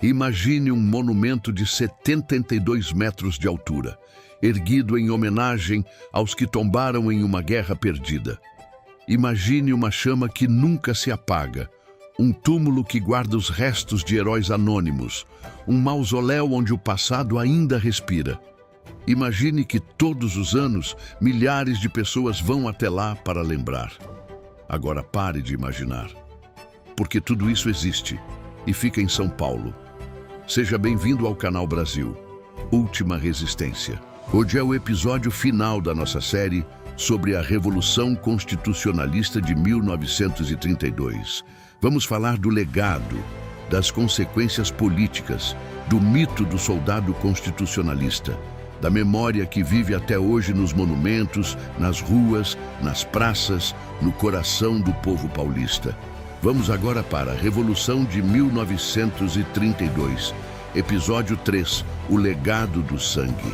Imagine um monumento de 72 metros de altura, erguido em homenagem aos que tombaram em uma guerra perdida. Imagine uma chama que nunca se apaga, um túmulo que guarda os restos de heróis anônimos, um mausoléu onde o passado ainda respira. Imagine que todos os anos milhares de pessoas vão até lá para lembrar. Agora pare de imaginar, porque tudo isso existe e fica em São Paulo. Seja bem-vindo ao canal Brasil, Última Resistência. Hoje é o episódio final da nossa série sobre a Revolução Constitucionalista de 1932. Vamos falar do legado, das consequências políticas, do mito do soldado constitucionalista, da memória que vive até hoje nos monumentos, nas ruas, nas praças, no coração do povo paulista. Vamos agora para a Revolução de 1932, episódio 3, o legado do sangue.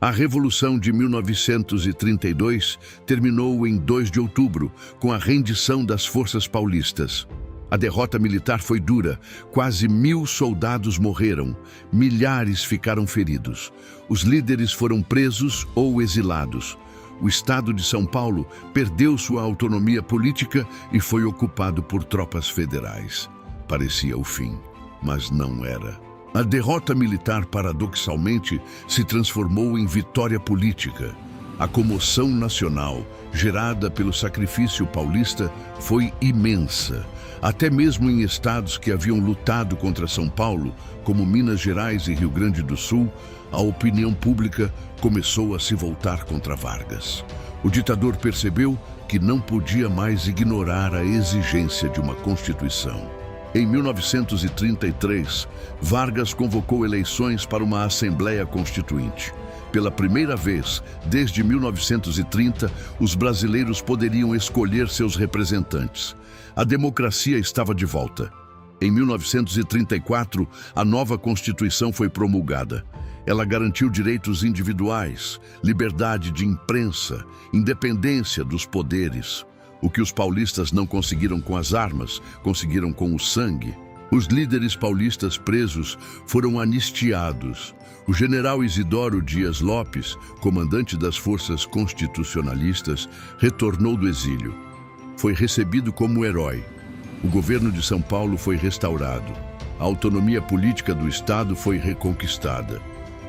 A Revolução de 1932 terminou em 2 de outubro, com a rendição das forças paulistas. A derrota militar foi dura, quase 1000 soldados morreram, milhares ficaram feridos. Os líderes foram presos ou exilados. O estado de São Paulo perdeu sua autonomia política e foi ocupado por tropas federais. Parecia o fim, mas não era. A derrota militar, paradoxalmente, se transformou em vitória política. A comoção nacional, gerada pelo sacrifício paulista, foi imensa. Até mesmo em estados que haviam lutado contra São Paulo, como Minas Gerais e Rio Grande do Sul, a opinião pública começou a se voltar contra Vargas. O ditador percebeu que não podia mais ignorar a exigência de uma Constituição. Em 1933, Vargas convocou eleições para uma Assembleia Constituinte. Pela primeira vez, desde 1930, os brasileiros poderiam escolher seus representantes. A democracia estava de volta. Em 1934, a nova Constituição foi promulgada. Ela garantiu direitos individuais, liberdade de imprensa, independência dos poderes. O que os paulistas não conseguiram com as armas, conseguiram com o sangue. Os líderes paulistas presos foram anistiados. O general Isidoro Dias Lopes, comandante das forças constitucionalistas, retornou do exílio. Foi recebido como herói. O governo de São Paulo foi restaurado. A autonomia política do Estado foi reconquistada.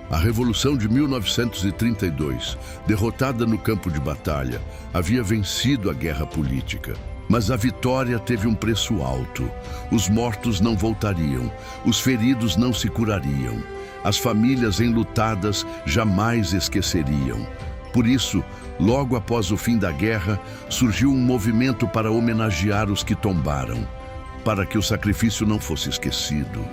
A Revolução de 1932, derrotada no campo de batalha, havia vencido a guerra política. Mas a vitória teve um preço alto. Os mortos não voltariam, os feridos não se curariam. As famílias enlutadas jamais esqueceriam. Por isso, logo após o fim da guerra, surgiu um movimento para homenagear os que tombaram, para que o sacrifício não fosse esquecido,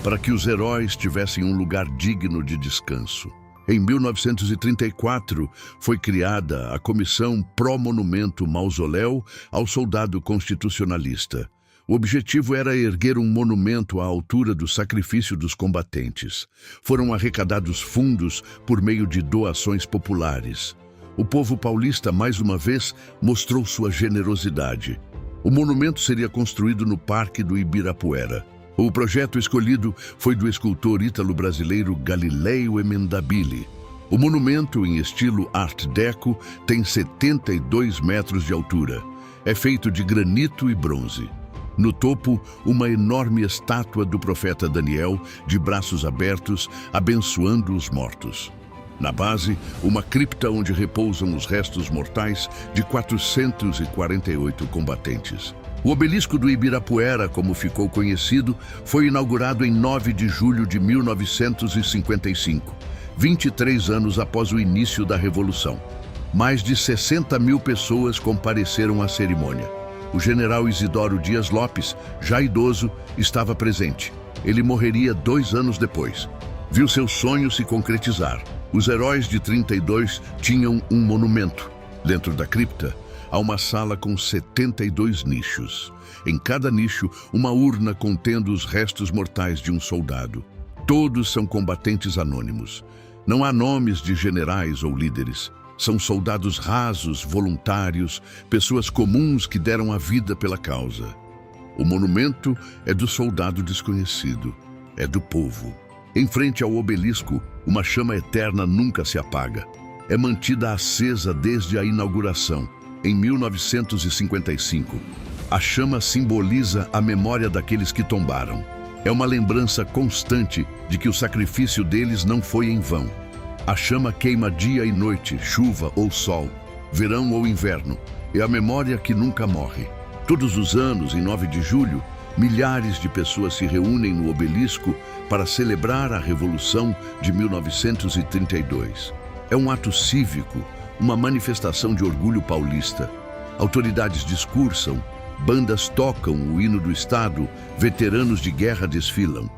para que os heróis tivessem um lugar digno de descanso. Em 1934, foi criada a Comissão Pró-Monumento Mausoléu ao Soldado Constitucionalista. O objetivo era erguer um monumento à altura do sacrifício dos combatentes. Foram arrecadados fundos por meio de doações populares. O povo paulista, mais uma vez, mostrou sua generosidade. O monumento seria construído no Parque do Ibirapuera. O projeto escolhido foi do escultor ítalo-brasileiro Galileo Emendabili. O monumento, em estilo Art Deco, tem 72 metros de altura. É feito de granito e bronze. No topo, uma enorme estátua do profeta Daniel, de braços abertos, abençoando os mortos. Na base, uma cripta onde repousam os restos mortais de 448 combatentes. O obelisco do Ibirapuera, como ficou conhecido, foi inaugurado em 9 de julho de 1955, 23 anos após o início da Revolução. Mais de 60.000 pessoas compareceram à cerimônia. O general Isidoro Dias Lopes, já idoso, estava presente. Ele morreria 2 anos depois. Viu seu sonho se concretizar. Os heróis de 32 tinham um monumento. Dentro da cripta, há uma sala com 72 nichos. Em cada nicho, uma urna contendo os restos mortais de um soldado. Todos são combatentes anônimos. Não há nomes de generais ou líderes. São soldados rasos, voluntários, pessoas comuns que deram a vida pela causa. O monumento é do soldado desconhecido, é do povo. Em frente ao obelisco, uma chama eterna nunca se apaga. É mantida acesa desde a inauguração, em 1955. A chama simboliza a memória daqueles que tombaram. É uma lembrança constante de que o sacrifício deles não foi em vão. A chama queima dia e noite, chuva ou sol, verão ou inverno. É a memória que nunca morre. Todos os anos, em 9 de julho, milhares de pessoas se reúnem no obelisco para celebrar a Revolução de 1932. É um ato cívico, uma manifestação de orgulho paulista. Autoridades discursam, bandas tocam o hino do Estado, veteranos de guerra desfilam.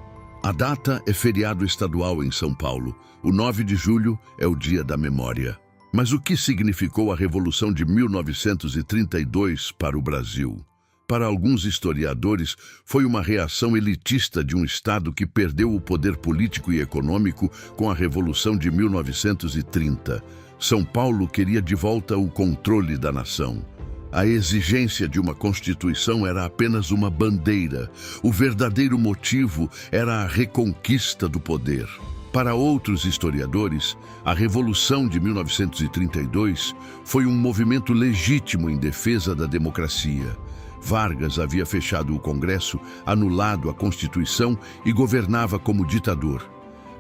A data é feriado estadual em São Paulo. O 9 de julho é o Dia da Memória. Mas o que significou a Revolução de 1932 para o Brasil? Para alguns historiadores, foi uma reação elitista de um Estado que perdeu o poder político e econômico com a Revolução de 1930. São Paulo queria de volta o controle da nação. A exigência de uma Constituição era apenas uma bandeira. O verdadeiro motivo era a reconquista do poder. Para outros historiadores, a Revolução de 1932 foi um movimento legítimo em defesa da democracia. Vargas havia fechado o Congresso, anulado a Constituição e governava como ditador.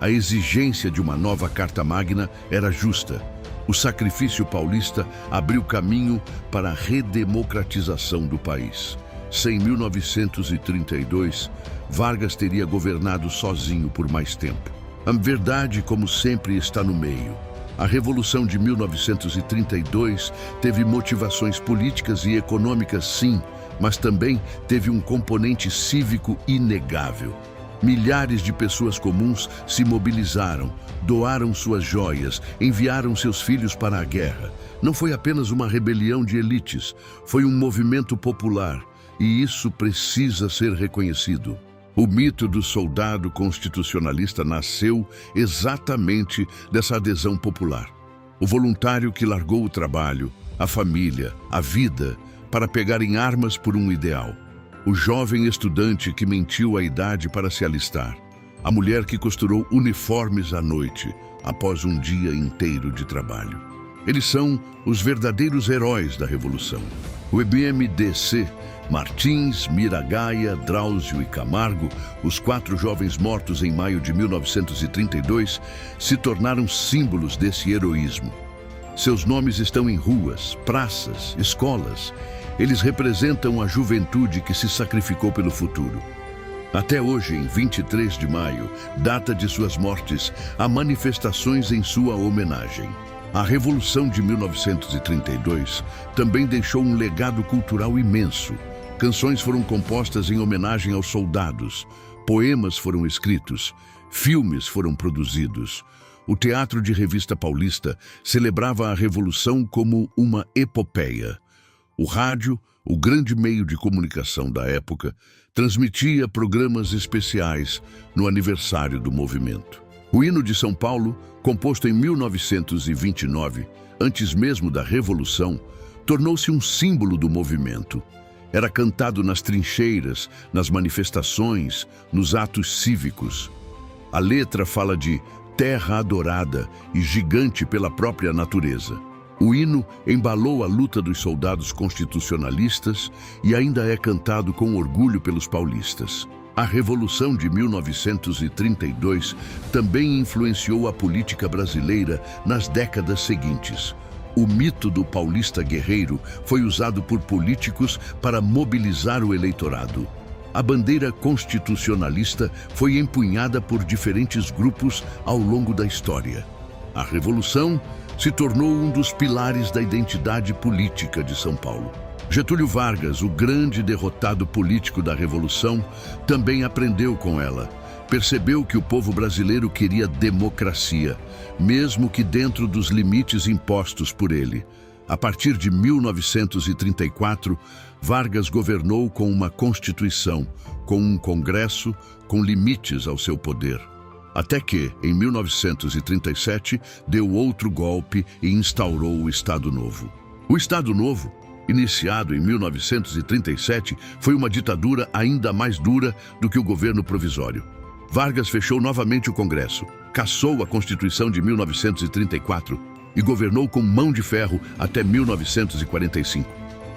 A exigência de uma nova Carta Magna era justa. O sacrifício paulista abriu caminho para a redemocratização do país. Sem 1932, Vargas teria governado sozinho por mais tempo. A verdade, como sempre, está no meio. A Revolução de 1932 teve motivações políticas e econômicas, sim, mas também teve um componente cívico inegável. Milhares de pessoas comuns se mobilizaram, doaram suas joias, enviaram seus filhos para a guerra. Não foi apenas uma rebelião de elites, foi um movimento popular, e isso precisa ser reconhecido. O mito do soldado constitucionalista nasceu exatamente dessa adesão popular. O voluntário que largou o trabalho, a família, a vida, para pegar em armas por um ideal. O jovem estudante que mentiu a idade para se alistar. A mulher que costurou uniformes à noite, após um dia inteiro de trabalho. Eles são os verdadeiros heróis da Revolução. O MMDC, Martins, Miragaia, Drauzio e Camargo, os 4 jovens mortos em maio de 1932, se tornaram símbolos desse heroísmo. Seus nomes estão em ruas, praças, escolas. Eles representam a juventude que se sacrificou pelo futuro. Até hoje, em 23 de maio, data de suas mortes, há manifestações em sua homenagem. A Revolução de 1932 também deixou um legado cultural imenso. Canções foram compostas em homenagem aos soldados, poemas foram escritos, filmes foram produzidos. O Teatro de Revista Paulista celebrava a Revolução como uma epopeia. O rádio, o grande meio de comunicação da época, transmitia programas especiais no aniversário do movimento. O hino de São Paulo, composto em 1929, antes mesmo da Revolução, tornou-se um símbolo do movimento. Era cantado nas trincheiras, nas manifestações, nos atos cívicos. A letra fala de terra adorada e gigante pela própria natureza. O hino embalou a luta dos soldados constitucionalistas e ainda é cantado com orgulho pelos paulistas. A Revolução de 1932 também influenciou a política brasileira nas décadas seguintes. O mito do paulista guerreiro foi usado por políticos para mobilizar o eleitorado. A bandeira constitucionalista foi empunhada por diferentes grupos ao longo da história. A Revolução se tornou um dos pilares da identidade política de São Paulo. Getúlio Vargas, o grande derrotado político da Revolução, também aprendeu com ela. Percebeu que o povo brasileiro queria democracia, mesmo que dentro dos limites impostos por ele. A partir de 1934, Vargas governou com uma Constituição, com um Congresso, com limites ao seu poder. Até que, em 1937, deu outro golpe e instaurou o Estado Novo. O Estado Novo iniciado em 1937, foi uma ditadura ainda mais dura do que o governo provisório. Vargas fechou novamente o Congresso, cassou a Constituição de 1934 e governou com mão de ferro até 1945.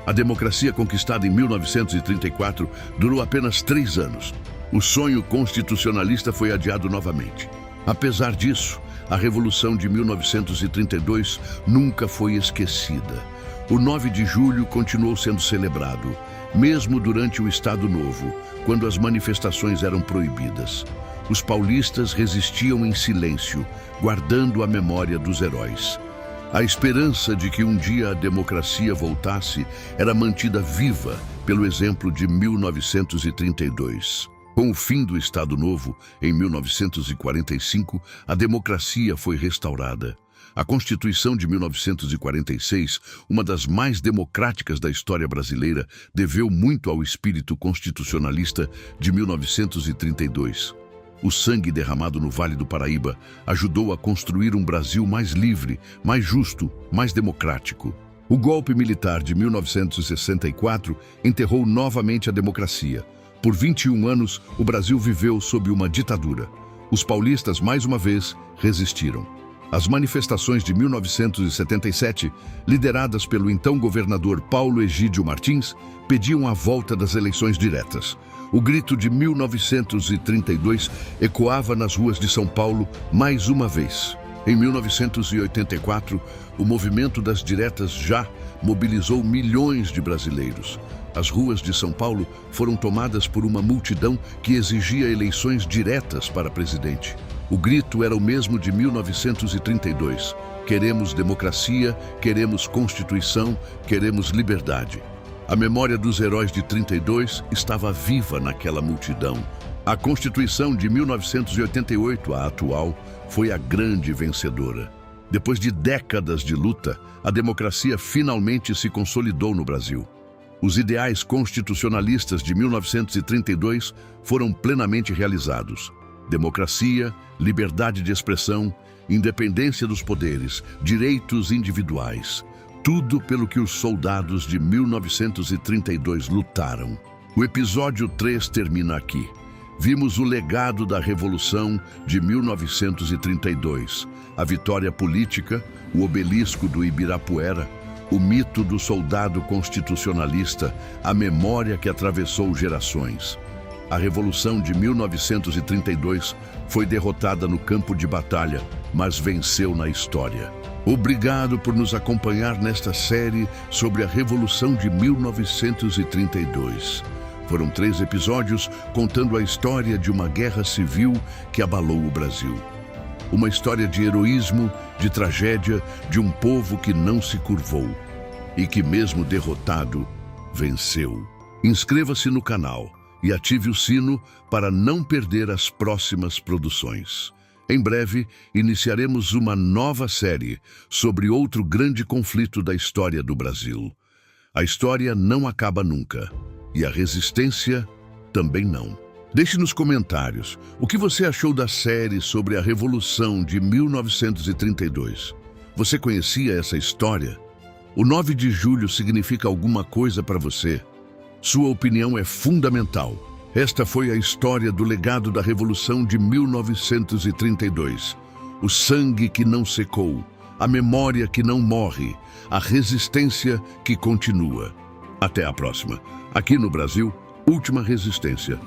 A democracia conquistada em 1934 durou apenas 3 anos. O sonho constitucionalista foi adiado novamente. Apesar disso, a Revolução de 1932 nunca foi esquecida. O 9 de julho continuou sendo celebrado, mesmo durante o Estado Novo, quando as manifestações eram proibidas. Os paulistas resistiam em silêncio, guardando a memória dos heróis. A esperança de que um dia a democracia voltasse era mantida viva pelo exemplo de 1932. Com o fim do Estado Novo, em 1945, a democracia foi restaurada. A Constituição de 1946, uma das mais democráticas da história brasileira, deveu muito ao espírito constitucionalista de 1932. O sangue derramado no Vale do Paraíba ajudou a construir um Brasil mais livre, mais justo, mais democrático. O golpe militar de 1964 enterrou novamente a democracia. Por 21 anos, o Brasil viveu sob uma ditadura. Os paulistas, mais uma vez, resistiram. As manifestações de 1977, lideradas pelo então governador Paulo Egídio Martins, pediam a volta das eleições diretas. O grito de 1932 ecoava nas ruas de São Paulo mais uma vez. Em 1984, o movimento das diretas já mobilizou milhões de brasileiros. As ruas de São Paulo foram tomadas por uma multidão que exigia eleições diretas para presidente. O grito era o mesmo de 1932. Queremos democracia, queremos Constituição, queremos liberdade. A memória dos heróis de 32 estava viva naquela multidão. A Constituição de 1988, a atual, foi a grande vencedora. Depois de décadas de luta, a democracia finalmente se consolidou no Brasil. Os ideais constitucionalistas de 1932 foram plenamente realizados. Democracia, liberdade de expressão, independência dos poderes, direitos individuais. Tudo pelo que os soldados de 1932 lutaram. O episódio 3 termina aqui. Vimos o legado da Revolução de 1932, a vitória política, o obelisco do Ibirapuera, o mito do soldado constitucionalista, a memória que atravessou gerações. A Revolução de 1932 foi derrotada no campo de batalha, mas venceu na história. Obrigado por nos acompanhar nesta série sobre a Revolução de 1932. Foram 3 episódios contando a história de uma guerra civil que abalou o Brasil. Uma história de heroísmo, de tragédia, de um povo que não se curvou e que, mesmo derrotado, venceu. Inscreva-se no canal e ative o sino para não perder as próximas produções. Em breve, iniciaremos uma nova série sobre outro grande conflito da história do Brasil. A história não acaba nunca, e a resistência também não. Deixe nos comentários o que você achou da série sobre a Revolução de 1932. Você conhecia essa história? O 9 de julho significa alguma coisa para você? Sua opinião é fundamental. Esta foi a história do legado da Revolução de 1932. O sangue que não secou, a memória que não morre, a resistência que continua. Até a próxima. Aqui no Brasil, Última Resistência.